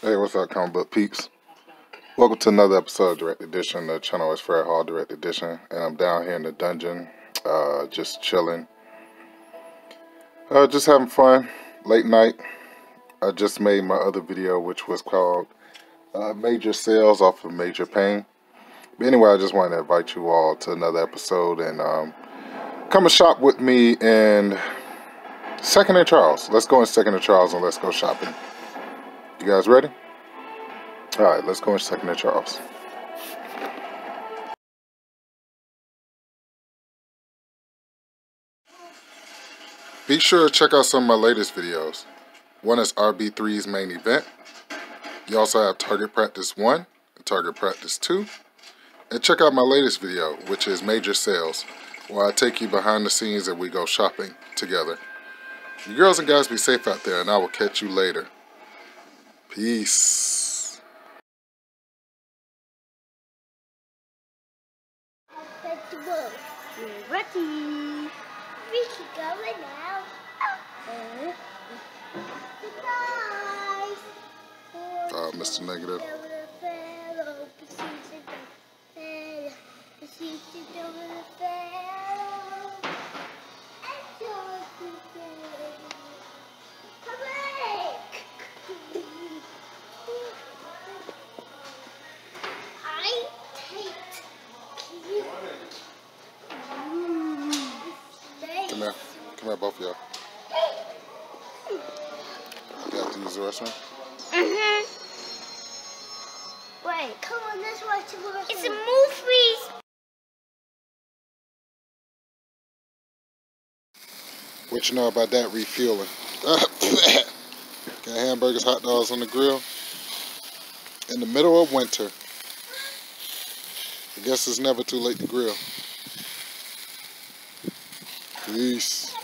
Hey, what's up, comic book peeps? Welcome to another episode of Direct Edition. The channel is Fred Hall Direct Edition, and I'm down here in the dungeon, just chilling, just having fun. Late night. I just made my other video, which was called Major Sales off of Major Pain. But anyway, I just wanted to invite you all to another episode and come and shop with me in Second and Charles. Let's go in Second and Charles and let's go shopping. You guys ready? Alright, let's go in Second and Charles. Be sure to check out some of my latest videos. One is RB3's main event. You also have Target Practice 1 and Target Practice 2. And check out my latest video, which is Major Sales, where I take you behind the scenes and we go shopping together. You girls and guys be safe out there, and I will catch you later. Peace. We're ready. We can go now. Mr. Negative. Come here, both of y'all. You have to use the restroom? Wait, come on, let's watch the restroom. It's a movie. What you know about that refueling? Got hamburgers, hot dogs on the grill. In the middle of winter. I guess it's never too late to grill. Peace.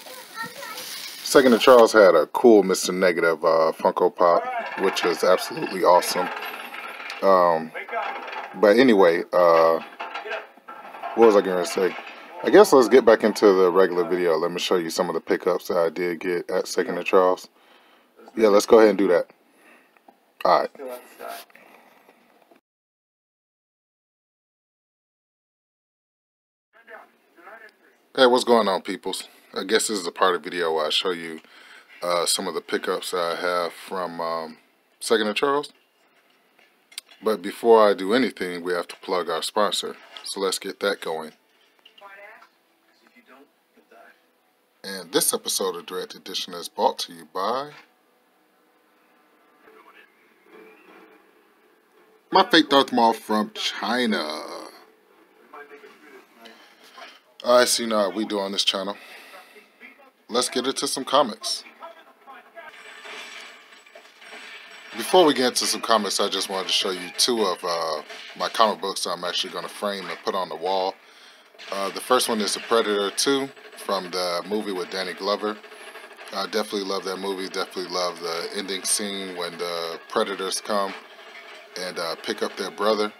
Second and Charles had a cool Mr. Negative Funko Pop, which was absolutely awesome. But anyway, what was I going to say? I guess let's get back into the regular video. Let me show you some of the pickups that I did get at Second and Charles. Yeah, let's go ahead and do that. Alright. Hey, what's going on, peoples? I guess this is a part of the video where I show you some of the pickups that I have from Second and Charles. But before I do anything, we have to plug our sponsor. So let's get that going. And this episode of Direct Edition is brought to you by my fake Darth Maul from China. Alright, so you know how we do on this channel. Let's get into some comics. Before we get into some comics, I just wanted to show you two of my comic books that I'm actually going to frame and put on the wall. The first one is The Predator 2 from the movie with Danny Glover. I definitely love that movie. Definitely love the ending scene when the Predators come and pick up their brother.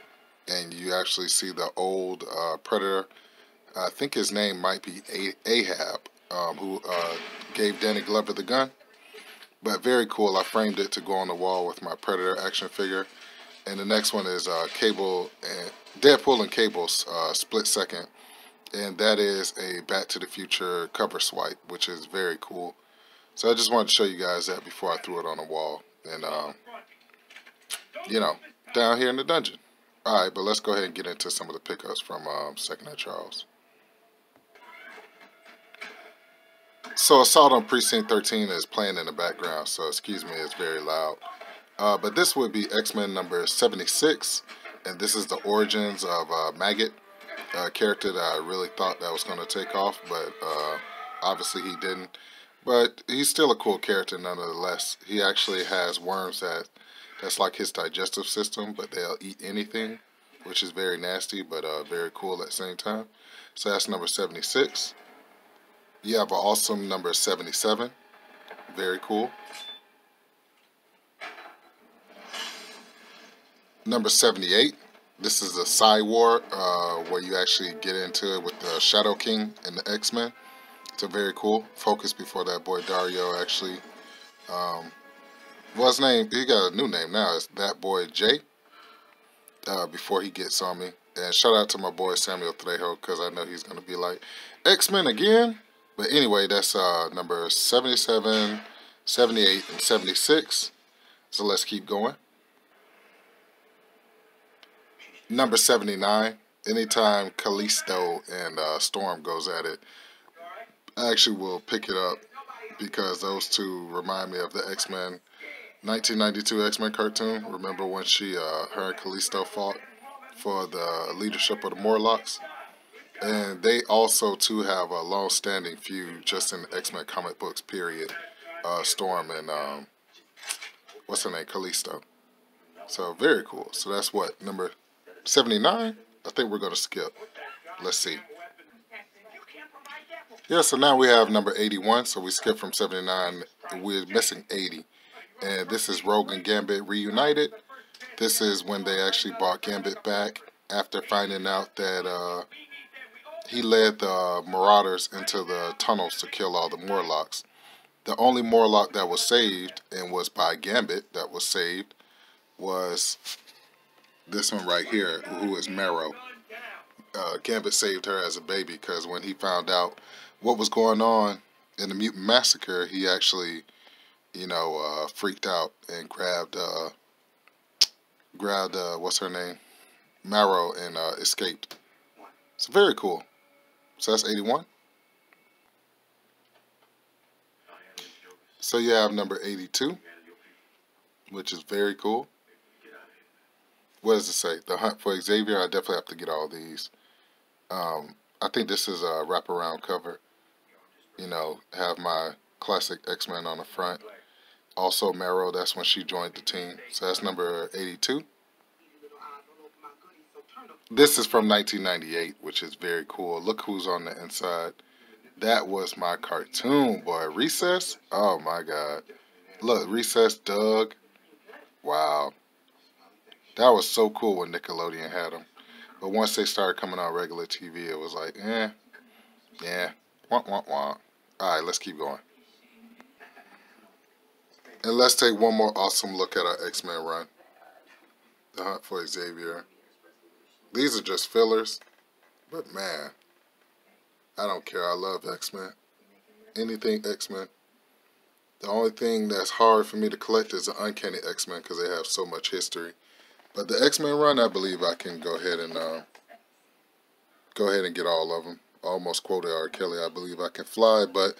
And you actually see the old Predator. I think his name might be Ahab, who gave Danny Glover the gun. But very cool. I framed it to go on the wall with my Predator action figure. And the next one is Cable and Deadpool and Cable's split second. And that is a Back to the Future cover swipe, which is very cool. So I just wanted to show you guys that before I threw it on the wall. And, you know, down here in the dungeon. Alright, but let's go ahead and get into some of the pickups from Second and Charles. So Assault on Precinct 13 is playing in the background, so excuse me, it's very loud. But this would be X-Men number 76, and this is the origins of Maggot, a character that I really thought that was going to take off, but obviously he didn't. But he's still a cool character nonetheless. He actually has worms that's like his digestive system, but they'll eat anything, which is very nasty, but very cool at the same time. So that's number 76. You have an awesome number 77. Very cool. Number 78. This is a Psy War where you actually get into it with the Shadow King and the X-Men. It's a very cool focus before that boy Dario actually Well, his name, he got a new name now. It's That Boy J. Before he gets on me. And shout out to my boy Samuel Trejo, because I know he's going to be like, X-Men again? But anyway, that's number 77, 78, and 76. So let's keep going. Number 79. Anytime Callisto and Storm goes at it, I actually will pick it up because those two remind me of the X-Men 1992 X-Men cartoon. Remember when her and Callisto fought for the leadership of the Morlocks? And they also, too, have a long-standing feud just in the X-Men comic books, period. Storm and, what's her name? Callisto. So, very cool. So, that's what? Number 79? I think we're going to skip. Let's see. Yeah, so now we have number 81. So, we skip from 79. We're missing 80. And this is Rogue and Gambit reunited. This is when they actually brought Gambit back after finding out that he led the Marauders into the tunnels to kill all the Morlocks. The only Morlock that was saved, and was by Gambit that was saved, was this one right here, who is Marrow. Gambit saved her as a baby because when he found out what was going on in the Mutant Massacre, he actually, freaked out and grabbed what's her name? Marrow, and escaped. It's very cool. So that's 81. So you have number 82, which is very cool. What does it say? The Hunt for Xavier. I definitely have to get all these. I think this is a wraparound cover. Have my classic X-Men on the front. Also Marrow, that's when she joined the team. So that's number 82. This is from 1998, which is very cool. Look who's on the inside. That was my cartoon, boy. Recess? Oh, my God. Look, Recess, Doug. Wow. That was so cool when Nickelodeon had them. But once they started coming on regular TV, it was like, yeah, wah, wah, wah. All right, let's keep going. And let's take one more awesome look at our X-Men run. The Hunt for Xavier. These are just fillers, but man, I don't care. I love X-Men. Anything X-Men. The only thing that's hard for me to collect is the Uncanny X-Men because they have so much history. But the X-Men run, I believe I can go ahead and get all of them. Almost quoted R. Kelly. I believe I can fly, but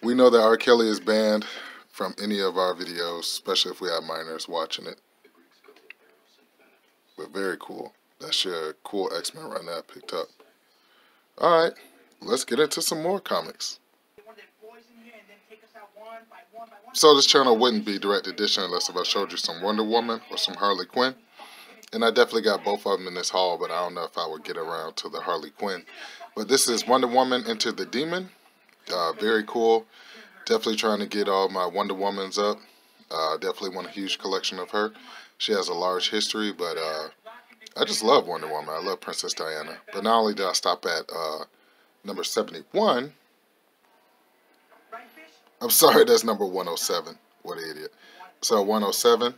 we know that R. Kelly is banned from any of our videos, especially if we have minors watching it. But very cool. That's your cool X-Men run that I picked up. Alright, let's get into some more comics. So this channel wouldn't be direct edition unless if I showed you some Wonder Woman or some Harley Quinn. And I definitely got both of them in this haul, but I don't know if I would get around to the Harley Quinn. But this is Wonder Woman Enter the Demon. Very cool. Definitely trying to get all my Wonder Womans up. Definitely want a huge collection of her. She has a large history, but I just love Wonder Woman. I love Princess Diana. But not only did I stop at number 71. I'm sorry, that's number 107. What an idiot. So 107.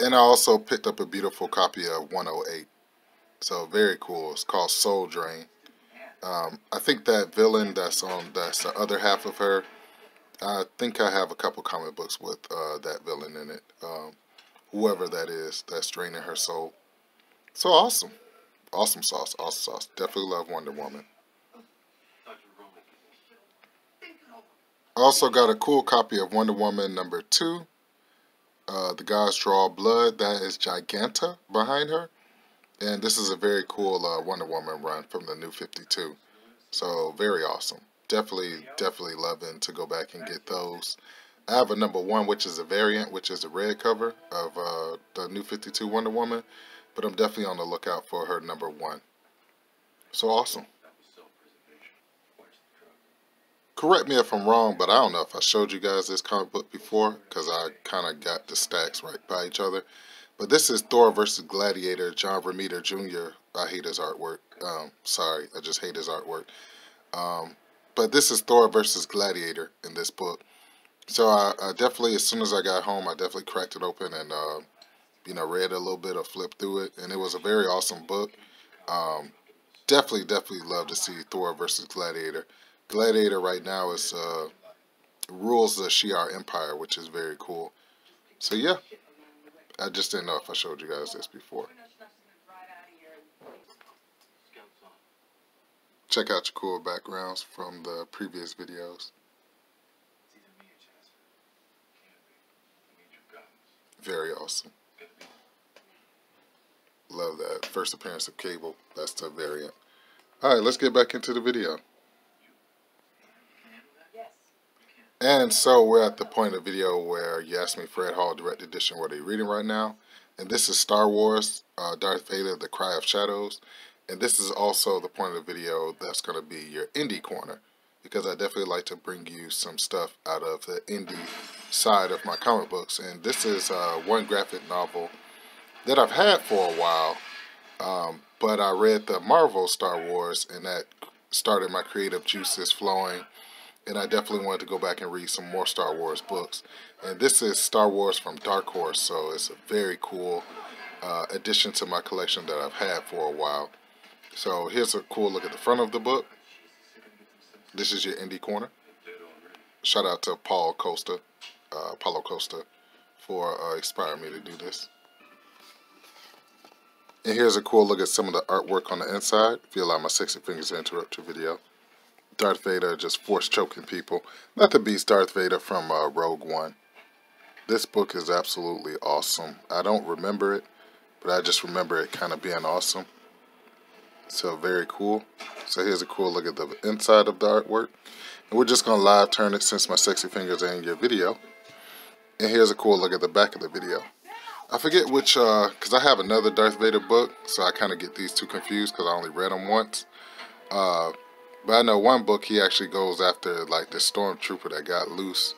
And I also picked up a beautiful copy of 108. So very cool. It's called Soul Drain. I think that villain that's the other half of her. I think I have a couple comic books with that villain in it. Whoever that is that's draining her soul. So awesome. Awesome sauce. Awesome sauce. Definitely love Wonder Woman. I also got a cool copy of Wonder Woman number 2. The Gods Draw Blood. That is Giganta behind her. And this is a very cool Wonder Woman run from the New 52. So very awesome. Definitely loving to go back and get those. I have a number 1, which is a variant, which is the red cover of the New 52 Wonder Woman. But I'm definitely on the lookout for her number 1. So awesome. Correct me if I'm wrong, but I don't know if I showed you guys this comic book before, because I kind of got the stacks right by each other. But this is Thor vs. Gladiator, John Romita Jr. I hate his artwork. Sorry, I just hate his artwork. But this is Thor versus Gladiator in this book. So I definitely, as soon as I got home, I definitely cracked it open and, read a little bit or flipped through it. And it was a very awesome book. Definitely love to see Thor versus Gladiator. Gladiator right now is rules the Shi'ar Empire, which is very cool. So yeah, I just didn't know if I showed you guys this before. Check out your cool backgrounds from the previous videos. Very awesome. Love that. First appearance of Cable. That's the variant. Alright, let's get back into the video. And so we're at the point of the video where you asked me, Fred Hall Direct Edition, what are you reading right now? And this is Star Wars, Darth Vader, The Cry of Shadows. And this is also the point of the video that's going to be your indie corner, because I definitely like to bring you some stuff out of the indie side of my comic books. And this is one graphic novel that I've had for a while, but I read the Marvel Star Wars, and that started my creative juices flowing. And I definitely wanted to go back and read some more Star Wars books. And this is Star Wars from Dark Horse, so it's a very cool addition to my collection that I've had for a while. So here's a cool look at the front of the book. This is your indie corner. Shout out to Paulo Costa, for inspiring me to do this. And here's a cool look at some of the artwork on the inside, if you allow my sexy fingers to interrupt your video. Darth Vader just force choking people. Not the beast Darth Vader from Rogue One. This book is absolutely awesome. I don't remember it, but I just remember it kind of being awesome. So very cool. So here's a cool look at the inside of the artwork. And we're just going to live turn it since my sexy fingers are in your video. And here's a cool look at the back of the video. I forget which, because I have another Darth Vader book, so I kind of get these two confused because I only read them once. But I know one book he actually goes after like the stormtrooper that got loose,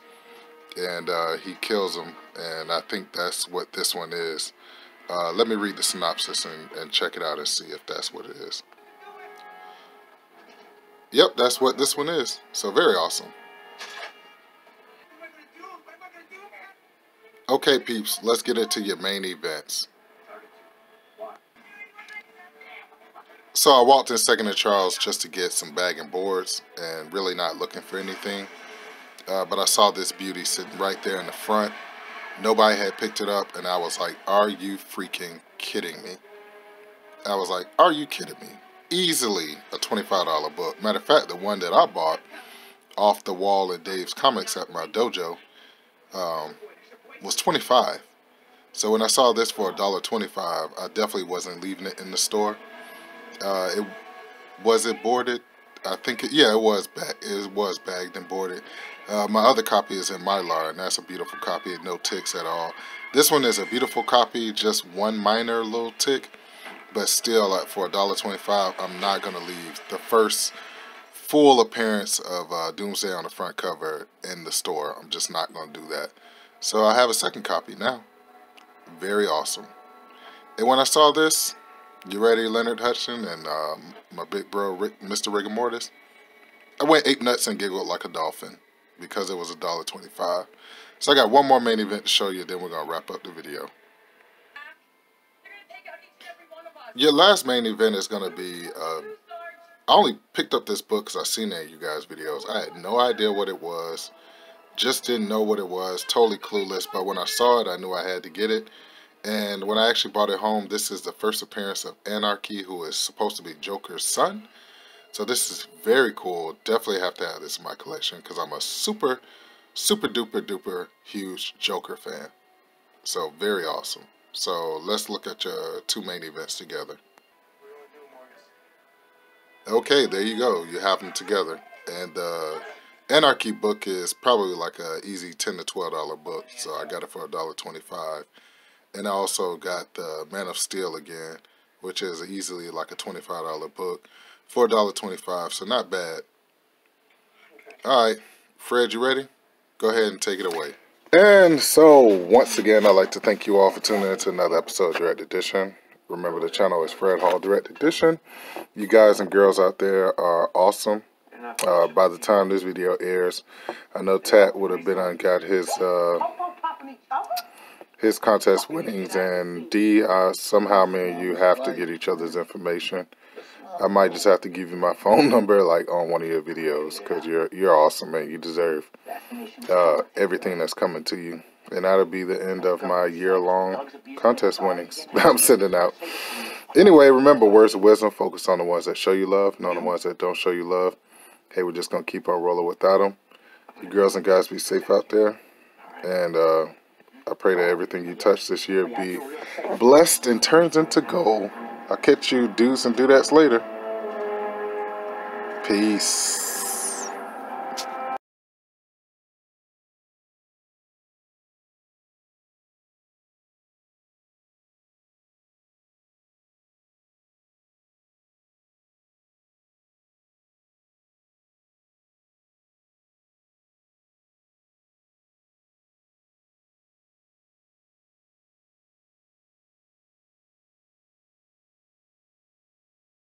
and he kills him, and I think that's what this one is. Let me read the synopsis and check it out and see if that's what it is. Yep, that's what this one is. So very awesome. Okay, peeps, let's get into your main events. So I walked in Second and Charles just to get some bag and boards and really not looking for anything. But I saw this beauty sitting right there in the front. Nobody had picked it up, and I was like, are you freaking kidding me? I was like, are you kidding me? Easily a $25 book. Matter of fact, the one that I bought off the wall at Dave's Comics at my dojo was $25. So when I saw this for $1.25, I definitely wasn't leaving it in the store. Was it boarded? I think it was bagged and boarded. My other copy is in Mylar, and that's a beautiful copy, no ticks at all. This one is a beautiful copy, just one minor little tick, but still, for $1.25, I'm not gonna leave the first full appearance of Doomsday on the front cover in the store. I'm just not gonna do that. So I have a second copy now. Very awesome. And when I saw this, you ready, Leonard Hudson and my big bro, Mr. Rigor Mortis? I went ape nuts and giggled like a dolphin because it was $1.25. So I got one more main event to show you, then we're going to wrap up the video. Your last main event is going to be, I only picked up this book because I seen it in you guys' videos. I had no idea what it was. Just didn't know what it was. Totally clueless. But when I saw it, I knew I had to get it. And when I actually brought it home, this is the first appearance of Anarchy, who is supposed to be Joker's son. So this is very cool. Definitely have to have this in my collection because I'm a super duper huge Joker fan. So very awesome. So let's look at your two main events together. Okay, there you go. You have them together. And the Anarchy book is probably like a easy $10 to $12 book. So I got it for $1.25. And I also got the Man of Steel again, which is easily like a $25 book for $1.25, so not bad. Alright, Fred, you ready? Go ahead and take it away. And so, once again, I'd like to thank you all for tuning in to another episode of Direct Edition. Remember, the channel is Fred Hall Direct Edition. You guys and girls out there are awesome. By the time this video airs, I know Tat would have been on got his contest winnings, and D, somehow me and you have to get each other's information. I might just have to give you my phone number like on one of your videos, because you're awesome, man. You deserve everything that's coming to you. And that'll be the end of my year-long contest winnings I'm sending out. Anyway, remember, words of wisdom, focus on the ones that show you love, not the ones that don't show you love. Hey, we're just going to keep on rolling without them. You girls and guys be safe out there. And I pray that everything you touch this year be blessed and turns into gold. I'll catch you dudes and dudettes later. Peace.